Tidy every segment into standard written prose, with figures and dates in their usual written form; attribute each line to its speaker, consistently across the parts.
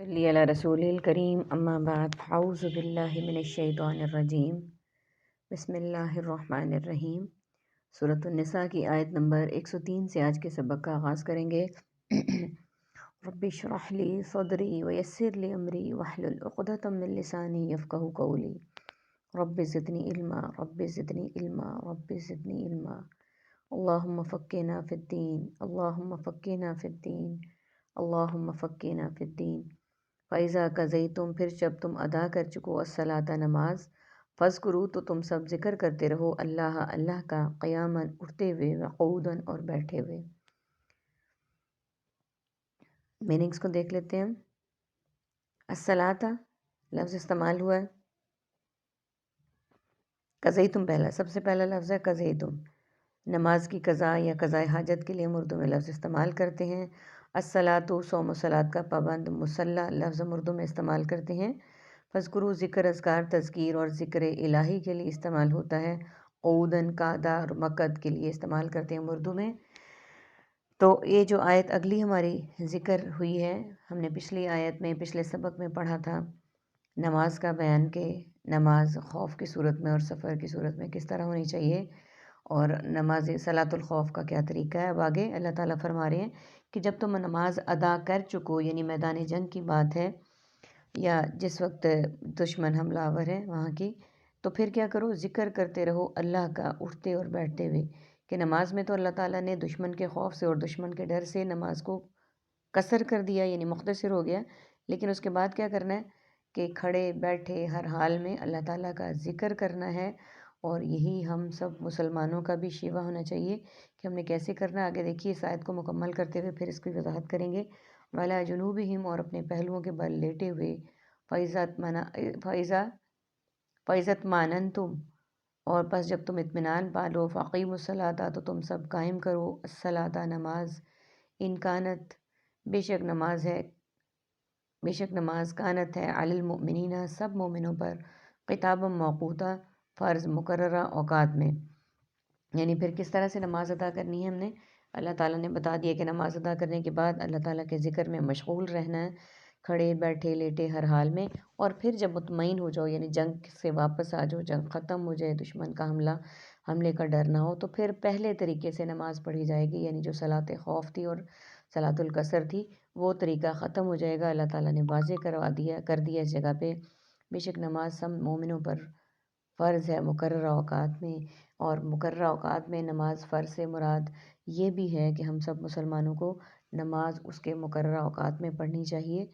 Speaker 1: صلی علی رسول الکریم اما بعد اعوذ باللہ من الشیطان الرجیم بسم اللہ الرحمن الرحیم۔ سورۃ النساء کی آیت نمبر 103 سے آج کے سبق کا آغاز کریں گے۔ رب اشرح لی صدری ویسر لی امری واحلل عقدۃ من لسانی یفقہوا قولی رب زدنی علما رب زدنی علما رب زدنی علما اللہم فقہنا فی الدین اللہم فقہنا فی الدین اللہم فقہنا فی الدین۔ فَإِذَا قَضَيْتُم پھر جب تم ادا کر چکو الصلاۃ نماز، فاذکروا تو تم سب ذکر کرتے رہو اللہ کا قیاماً اٹھتے ہوئے وقعوداً اور بیٹھے ہوئے۔ میننگز کو دیکھ لیتے ہیں۔ الصلاۃ لفظ استعمال ہوا ہے، قضیتم پہلا سب سے پہلا لفظ ہے قضیتم، نماز کی قضا یا قضاء حاجت کے لیے ہم اردو میں لفظ استعمال کرتے ہیں۔ الصلاۃ صوم و صلاۃ کا پابند مصلی لفظ ہم اردو میں استعمال کرتے ہیں۔ فذکروا ذکر اذکار تذکیر اور ذکر الہی کے لیے استعمال ہوتا ہے۔ قعوداً قعدہ اور مقعد کے لیے استعمال کرتے ہیں ہم اردو میں۔ تو یہ جو آیت اگلی ہماری ذکر ہوئی ہے، ہم نے پچھلی آیت میں پچھلے سبق میں پڑھا تھا نماز کا بیان کہ نماز خوف کی صورت میں اور سفر کی صورت میں کس طرح ہونی چاہیے، اور نماز صلاۃ الخوف کا کیا طریقہ ہے۔ اب آگے اللہ تعالیٰ فرما رہے ہیں کہ جب تم نماز ادا کر چکو، یعنی میدان جنگ کی بات ہے یا جس وقت دشمن حملہ آور ہے وہاں کی، تو پھر کیا کرو، ذکر کرتے رہو اللہ کا اٹھتے اور بیٹھتے ہوئے۔ کہ نماز میں تو اللہ تعالیٰ نے دشمن کے خوف سے اور دشمن کے ڈر سے نماز کو قصر کر دیا، یعنی مختصر ہو گیا، لیکن اس کے بعد کیا کرنا ہے کہ کھڑے بیٹھے ہر حال میں اللہ تعالیٰ کا ذکر کرنا ہے۔ اور یہی ہم سب مسلمانوں کا بھی شیوا ہونا چاہیے کہ ہم نے کیسے کرنا ہے۔ آگے دیکھیے اس آیت کو مکمل کرتے ہوئے پھر اس کی وضاحت کریں گے۔ وَعَلَىٰ جُنُوبِهِمْ اور اپنے پہلوؤں کے بل لیٹے ہوئے۔ فَإِذَا اطْمَأْنَنْتُمْ اور پس جب تم اطمینان پالو، فَأَقِیمُوا الصَّلَاةَ تو تم سب قائم کرو الصلاۃ نماز، ان کانت بے شک نماز کانت ہے علی المؤمنین سب مومنوں پر کتابا موقوتا فرض مقررہ اوقات میں۔ یعنی پھر کس طرح سے نماز ادا کرنی ہے، ہم نے اللہ تعالیٰ نے بتا دیا کہ نماز ادا کرنے کے بعد اللہ تعالیٰ کے ذکر میں مشغول رہنا ہے، کھڑے بیٹھے لیٹے ہر حال میں۔ اور پھر جب مطمئن ہو جاؤ، یعنی جنگ سے واپس آ جاؤ، جنگ ختم ہو جائے، دشمن کا حملے کا ڈر نہ ہو، تو پھر پہلے طریقے سے نماز پڑھی جائے گی، یعنی جو صلاۃ خوف تھی اور صلاۃ القصر تھی وہ طریقہ ختم ہو جائے گا۔ اللہ تعالیٰ نے واضح کر دیا اس جگہ پہ بے شک نماز سب مومنوں پر فرض ہے مقررہ اوقات میں۔ اور مقررہ اوقات میں نماز فرض سے مراد یہ بھی ہے کہ ہم سب مسلمانوں کو نماز اس کے مقررہ اوقات میں پڑھنی چاہیے۔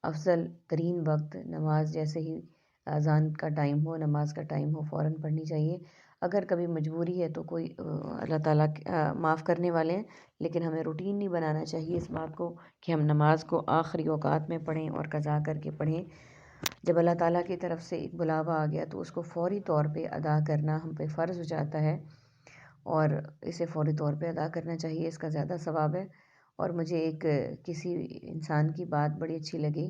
Speaker 1: افضل ترین وقت نماز جیسے ہی اذان کا ٹائم ہو، نماز کا ٹائم ہو، فوراً پڑھنی چاہیے۔ اگر کبھی مجبوری ہے تو کوئی اللہ تعالیٰ معاف کرنے والے ہیں، لیکن ہمیں روٹین نہیں بنانا چاہیے اس بات کو کہ ہم نماز کو آخری اوقات میں پڑھیں اور قضا کر کے پڑھیں۔ جب اللہ تعالیٰ کی طرف سے ایک بلاوا آ گیا تو اس کو فوری طور پہ ادا کرنا ہم پہ فرض ہو جاتا ہے، اور اسے فوری طور پہ ادا کرنا چاہیے، اس کا زیادہ ثواب ہے۔ اور مجھے ایک کسی انسان کی بات بڑی اچھی لگی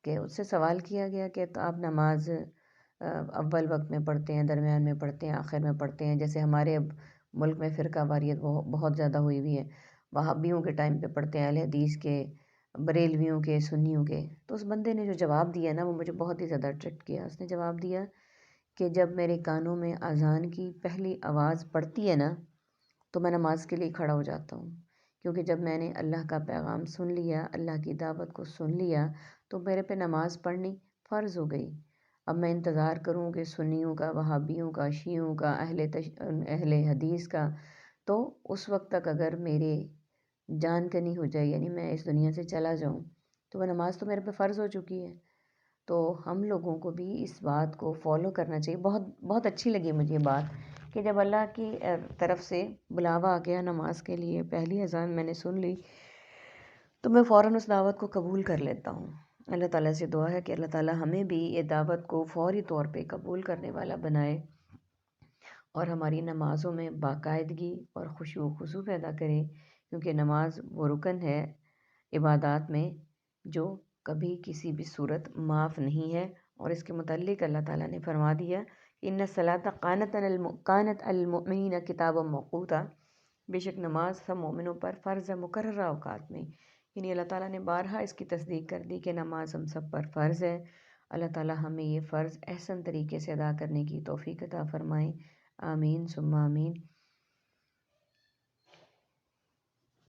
Speaker 1: کہ اس سے سوال کیا گیا کہ تو آپ نماز اول وقت میں پڑھتے ہیں، درمیان میں پڑھتے ہیں، آخر میں پڑھتے ہیں؟ جیسے ہمارے اب ملک میں فرقہ واریت بہت زیادہ ہوئی ہوئی ہے، وہابیوں کے ٹائم پہ پڑھتے ہیں، اہل حدیث کے، بریلویوں کے، سنیوں کے۔ تو اس بندے نے جو جواب دیا نا وہ مجھے بہت ہی زیادہ اٹریکٹ کیا۔ اس نے جواب دیا کہ جب میرے کانوں میں اذان کی پہلی آواز پڑتی ہے نا تو میں نماز کے لیے کھڑا ہو جاتا ہوں، کیونکہ جب میں نے اللہ کا پیغام سن لیا، اللہ کی دعوت کو سن لیا، تو میرے پہ نماز پڑھنی فرض ہو گئی۔ اب میں انتظار کروں کہ سنیوں کا، وہابیوں کا، شیعوں کا، اہل حدیث کا، تو اس وقت تک اگر میرے جان کنی ہو جائے، یعنی میں اس دنیا سے چلا جاؤں، تو وہ نماز تو میرے پہ فرض ہو چکی ہے۔ تو ہم لوگوں کو بھی اس بات کو فالو کرنا چاہیے۔ بہت اچھی لگی مجھے یہ بات کہ جب اللہ کی طرف سے بلاوا آ گیا نماز کے لیے، پہلی اذان میں نے سن لی، تو میں فوراً اس دعوت کو قبول کر لیتا ہوں۔ اللہ تعالیٰ سے دعا ہے کہ اللہ تعالیٰ ہمیں بھی یہ دعوت کو فوری طور پہ قبول کرنے والا بنائے، اور ہماری نمازوں میں باقاعدگی اور خشوع و خضوع پیدا کرے، کیونکہ نماز وہ رکن ہے عبادات میں جو کبھی کسی بھی صورت معاف نہیں ہے۔ اور اس کے متعلق اللہ تعالیٰ نے فرما دیا ان الصلاۃ کانت علی المؤمنین کتابا موقوتا، بے شک نماز سب مومنوں پر فرض ہے مقررہ اوقات میں۔ یعنی اللہ تعالیٰ نے بارہا اس کی تصدیق کر دی کہ نماز ہم سب پر فرض ہے۔ اللہ تعالیٰ ہمیں یہ فرض احسن طریقے سے ادا کرنے کی توفیق عطا فرمائیں، آمین ثم آمین۔